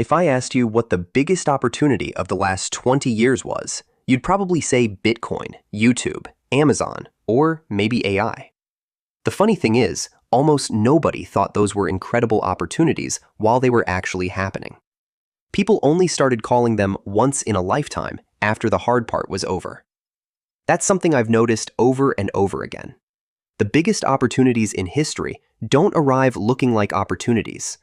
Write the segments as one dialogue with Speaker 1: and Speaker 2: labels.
Speaker 1: If I asked you what the biggest opportunity of the last 20 years was, you'd probably say Bitcoin, YouTube, Amazon, or maybe AI. The funny thing is, almost nobody thought those were incredible opportunities while they were actually happening. People only started calling them once in a lifetime after the hard part was over. That's something I've noticed over and over again. The biggest opportunities in history don't arrive looking like opportunities.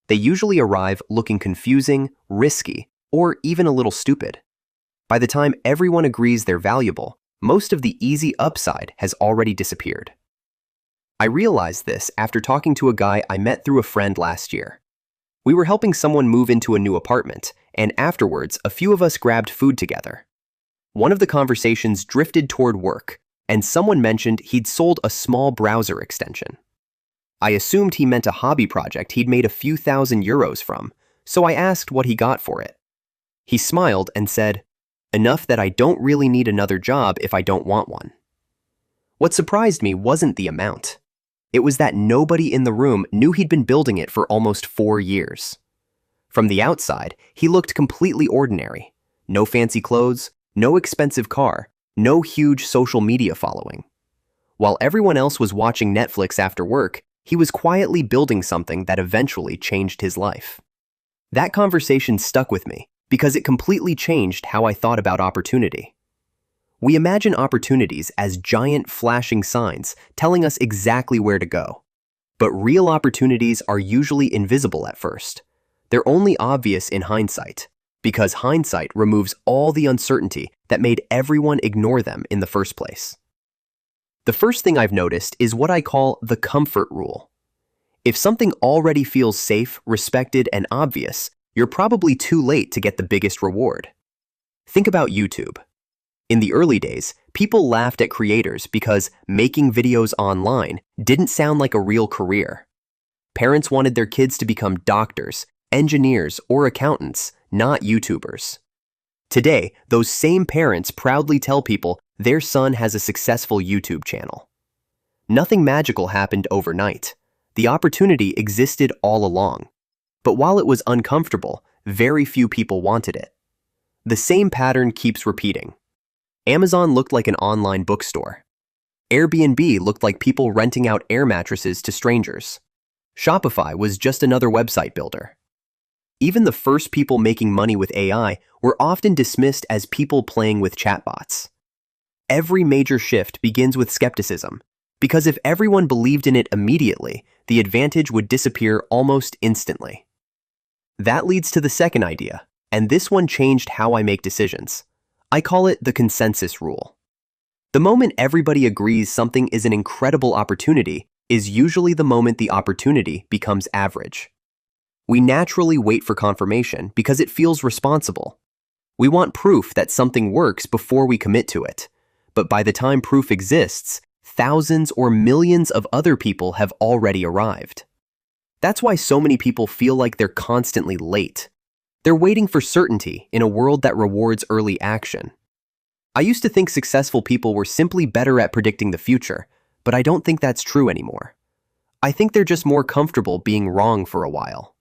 Speaker 1: They usually arrive looking confusing, risky, or even a little stupid. By the time everyone agrees they're valuable, most of the easy upside has already disappeared. I realized this after talking to a guy I met through a friend last year. We were helping someone move into a new apartment, and afterwards, a few of us grabbed food together. One of the conversations drifted toward work, and someone mentioned he'd sold a small browser extension. I assumed he meant a hobby project he'd made a few €1,000s from, so I asked what he got for it. He smiled and said, "Enough that I don't really need another job if I don't want one." What surprised me wasn't the amount. It was that nobody in the room knew he'd been building it for almost 4 years. From the outside, he looked completely ordinary. No fancy clothes, no expensive car, no huge social media following. While everyone else was watching Netflix after work, he was quietly building something that eventually changed his life. That conversation stuck with me because it completely changed how I thought about opportunity. We imagine opportunities as giant flashing signs telling us exactly where to go. But real opportunities are usually invisible at first. They're only obvious in hindsight, because hindsight removes all the uncertainty that made everyone ignore them in the first place. The first thing I've noticed is what I call the comfort rule. If something already feels safe, respected, and obvious, you're probably too late to get the biggest reward. Think about YouTube. In the early days, people laughed at creators because making videos online didn't sound like a real career. Parents wanted their kids to become doctors, engineers, or accountants, not YouTubers. Today, those same parents proudly tell people their son has a successful YouTube channel. Nothing magical happened overnight. The opportunity existed all along. But while it was uncomfortable, very few people wanted it. The same pattern keeps repeating. Amazon looked like an online bookstore. Airbnb looked like people renting out air mattresses to strangers. Shopify was just another website builder. Even the first people making money with AI were often dismissed as people playing with chatbots. Every major shift begins with skepticism, because if everyone believed in it immediately, the advantage would disappear almost instantly. That leads to the second idea, and this one changed how I make decisions. I call it the consensus rule. The moment everybody agrees something is an incredible opportunity is usually the moment the opportunity becomes average. We naturally wait for confirmation because it feels responsible. We want proof that something works before we commit to it. But by the time proof exists, thousands or millions of other people have already arrived. That's why so many people feel like they're constantly late. They're waiting for certainty in a world that rewards early action. I used to think successful people were simply better at predicting the future, but I don't think that's true anymore. I think they're just more comfortable being wrong for a while.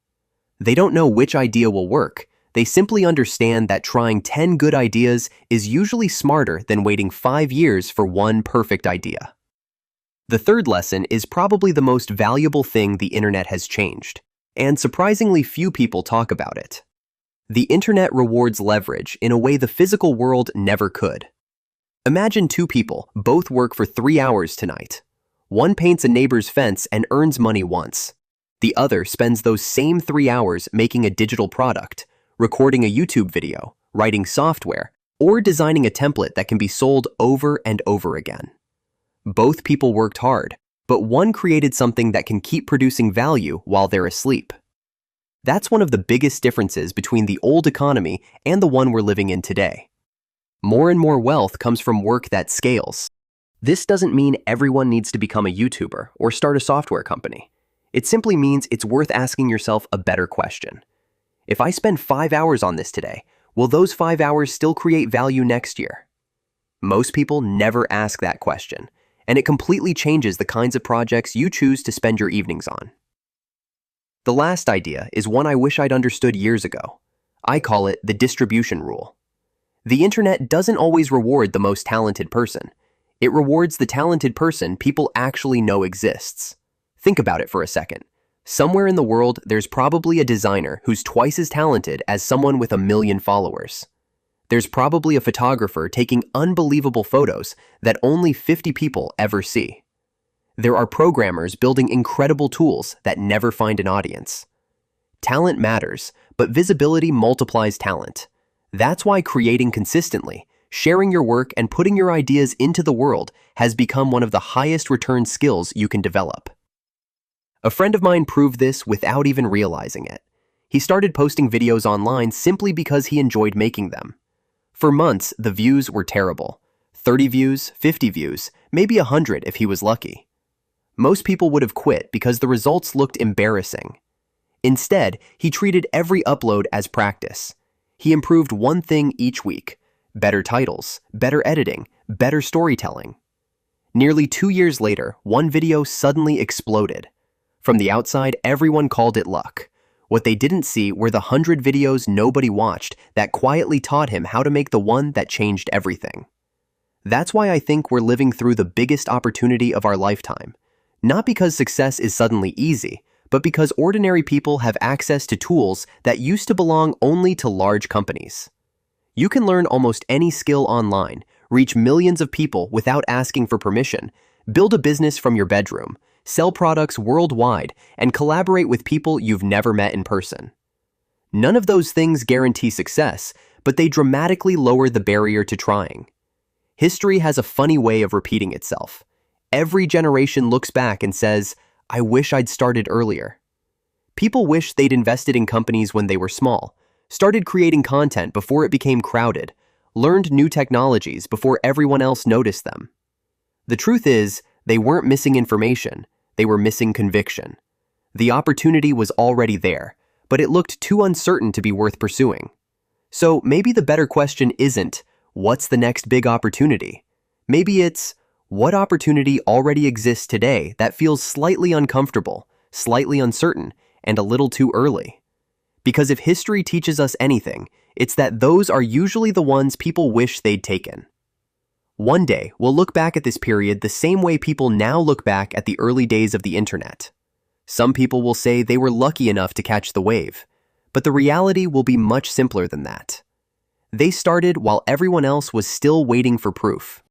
Speaker 1: They don't know which idea will work. They simply understand that trying 10 good ideas is usually smarter than waiting 5 years for one perfect idea. The third lesson is probably the most valuable thing the internet has changed, and surprisingly few people talk about it. The internet rewards leverage in a way the physical world never could. Imagine 2 people both work for 3 hours tonight. One paints a neighbor's fence and earns money once. The other spends those same 3 hours making a digital product, recording a YouTube video, writing software, or designing a template that can be sold over and over again. Both people worked hard, but one created something that can keep producing value while they're asleep. That's one of the biggest differences between the old economy and the one we're living in today. More and more wealth comes from work that scales. This doesn't mean everyone needs to become a YouTuber or start a software company. It simply means it's worth asking yourself a better question. If I spend 5 hours on this today, will those 5 hours still create value next year? Most people never ask that question, and it completely changes the kinds of projects you choose to spend your evenings on. The last idea is one I wish I'd understood years ago. I call it the distribution rule. The internet doesn't always reward the most talented person. It rewards the talented person people actually know exists. Think about it for a second. Somewhere in the world, there's probably a designer who's twice as talented as someone with 1 million followers. There's probably a photographer taking unbelievable photos that only 50 people ever see. There are programmers building incredible tools that never find an audience. Talent matters, but visibility multiplies talent. That's why creating consistently, sharing your work, and putting your ideas into the world has become one of the highest return skills you can develop. A friend of mine proved this without even realizing it. He started posting videos online simply because he enjoyed making them. For months, the views were terrible. 30 views, 50 views, maybe 100 if he was lucky. Most people would have quit because the results looked embarrassing. Instead, he treated every upload as practice. He improved one thing each week: better titles, better editing, better storytelling. Nearly 2 years later, one video suddenly exploded. From the outside, everyone called it luck. What they didn't see were the 100 videos nobody watched that quietly taught him how to make the one that changed everything. That's why I think we're living through the biggest opportunity of our lifetime. Not because success is suddenly easy, but because ordinary people have access to tools that used to belong only to large companies. You can learn almost any skill online, reach millions of people without asking for permission, build a business from your bedroom, sell products worldwide, and collaborate with people you've never met in person. None of those things guarantee success, but they dramatically lower the barrier to trying. History has a funny way of repeating itself. Every generation looks back and says, "I wish I'd started earlier." People wish they'd invested in companies when they were small, started creating content before it became crowded, learned new technologies before everyone else noticed them. The truth is, they weren't missing information, they were missing conviction. The opportunity was already there, but it looked too uncertain to be worth pursuing. So maybe the better question isn't, what's the next big opportunity? Maybe it's, what opportunity already exists today that feels slightly uncomfortable, slightly uncertain, and a little too early? Because if history teaches us anything, it's that those are usually the ones people wish they'd taken. One day, we'll look back at this period the same way people now look back at the early days of the internet. Some people will say they were lucky enough to catch the wave, but the reality will be much simpler than that. They started while everyone else was still waiting for proof.